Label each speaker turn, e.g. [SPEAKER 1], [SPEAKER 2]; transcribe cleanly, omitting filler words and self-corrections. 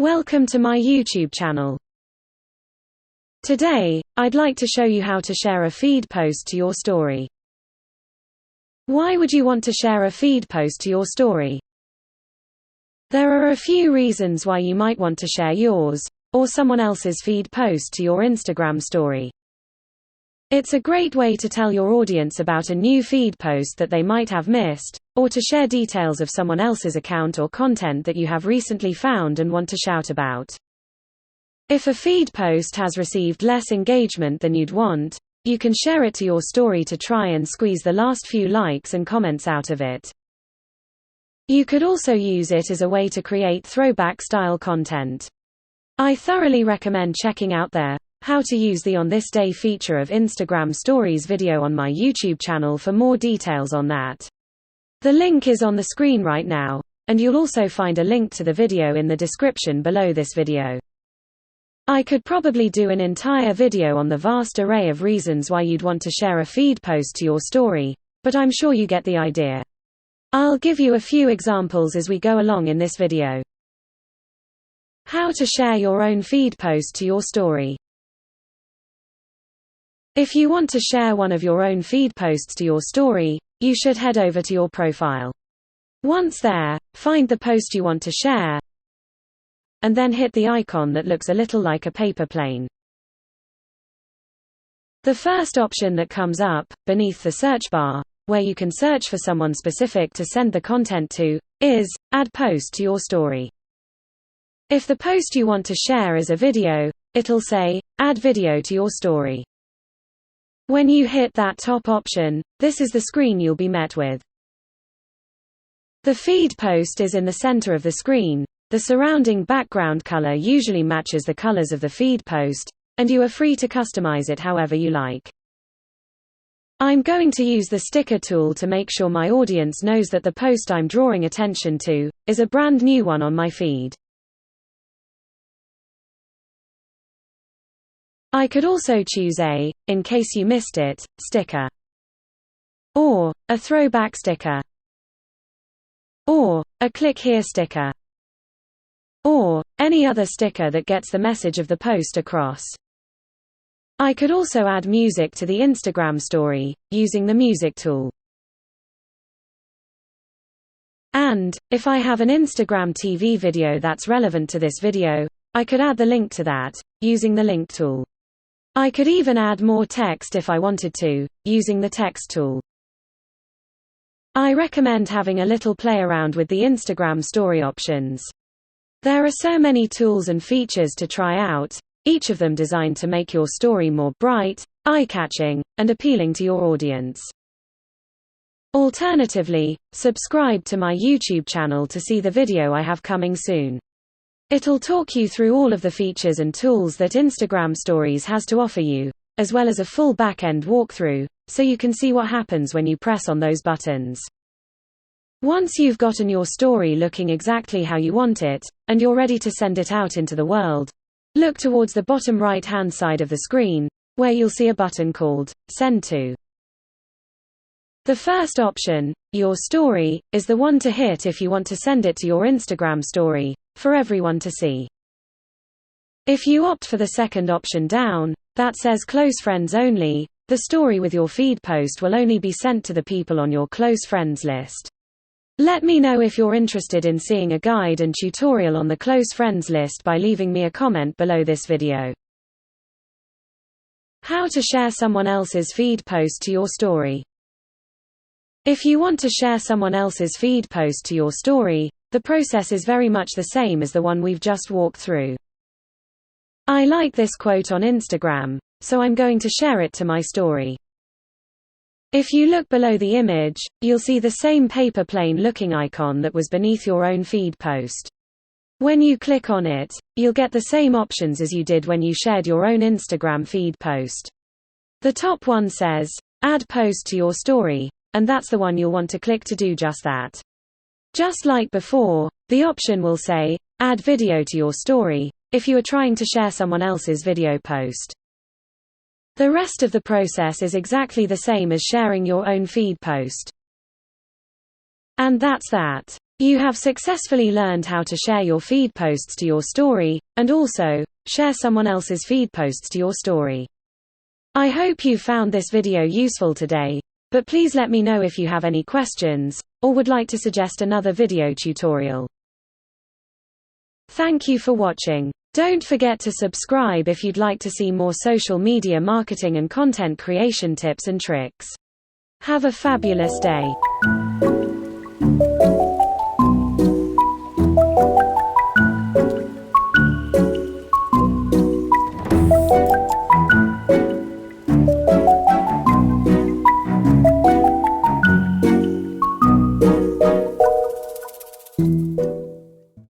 [SPEAKER 1] Welcome to my YouTube channel. Today, I'd like to show you how to share a feed post to your story. Why would you want to share a feed post to your story? There are a few reasons why you might want to share yours, or someone else's feed post to your Instagram story. It's a great way to tell your audience about a new feed post that they might have missed, or to share details of someone else's account or content that you have recently found and want to shout about. If a feed post has received less engagement than you'd want, you can share it to your story to try and squeeze the last few likes and comments out of it. You could also use it as a way to create throwback-style content. I thoroughly recommend checking out their How to Use the On This Day feature of Instagram Stories video on my YouTube channel for more details on that. The link is on the screen right now, and you'll also find a link to the video in the description below this video. I could probably do an entire video on the vast array of reasons why you'd want to share a feed post to your story, but I'm sure you get the idea. I'll give you a few examples as we go along in this video. How to share your own feed post to your story. If you want to share one of your own feed posts to your story, you should head over to your profile. Once there, find the post you want to share, and then hit the icon that looks a little like a paper plane. The first option that comes up, beneath the search bar, where you can search for someone specific to send the content to, is Add Post to Your Story. If the post you want to share is a video, it'll say, Add Video to Your Story. When you hit that top option, this is the screen you'll be met with. The feed post is in the center of the screen. The surrounding background color usually matches the colors of the feed post, and you are free to customize it however you like. I'm going to use the sticker tool to make sure my audience knows that the post I'm drawing attention to is a brand new one on my feed. I could also choose a, in case you missed it, sticker, or a throwback sticker, or a click here sticker, or any other sticker that gets the message of the post across. I could also add music to the Instagram story, using the music tool. And, if I have an Instagram TV video that's relevant to this video, I could add the link to that, using the link tool. I could even add more text if I wanted to, using the text tool. I recommend having a little play around with the Instagram story options. There are so many tools and features to try out, each of them designed to make your story more bright, eye-catching, and appealing to your audience. Alternatively, subscribe to my YouTube channel to see the video I have coming soon. It'll talk you through all of the features and tools that Instagram Stories has to offer you, as well as a full back-end walkthrough, so you can see what happens when you press on those buttons. Once you've gotten your story looking exactly how you want it, and you're ready to send it out into the world, look towards the bottom right-hand side of the screen, where you'll see a button called Send To. The first option, Your Story, is the one to hit if you want to send it to your Instagram story, for everyone to see. If you opt for the second option down, that says Close Friends Only, the story with your feed post will only be sent to the people on your close friends list. Let me know if you're interested in seeing a guide and tutorial on the close friends list by leaving me a comment below this video. How to share someone else's feed post to your story. If you want to share someone else's feed post to your story, the process is very much the same as the one we've just walked through. I like this quote on Instagram, so I'm going to share it to my story. If you look below the image, you'll see the same paper plane looking icon that was beneath your own feed post. When you click on it, you'll get the same options as you did when you shared your own Instagram feed post. The top one says, Add Post to Your Story, and that's the one you'll want to click to do just that. Just like before, the option will say, Add Video to Your Story, if you are trying to share someone else's video post. The rest of the process is exactly the same as sharing your own feed post. And that's that. You have successfully learned how to share your feed posts to your story, and also, share someone else's feed posts to your story. I hope you found this video useful today, but please let me know if you have any questions, or would like to suggest another video tutorial. Thank you for watching. Don't forget to subscribe if you'd like to see more social media marketing and content creation tips and tricks. Have a fabulous day.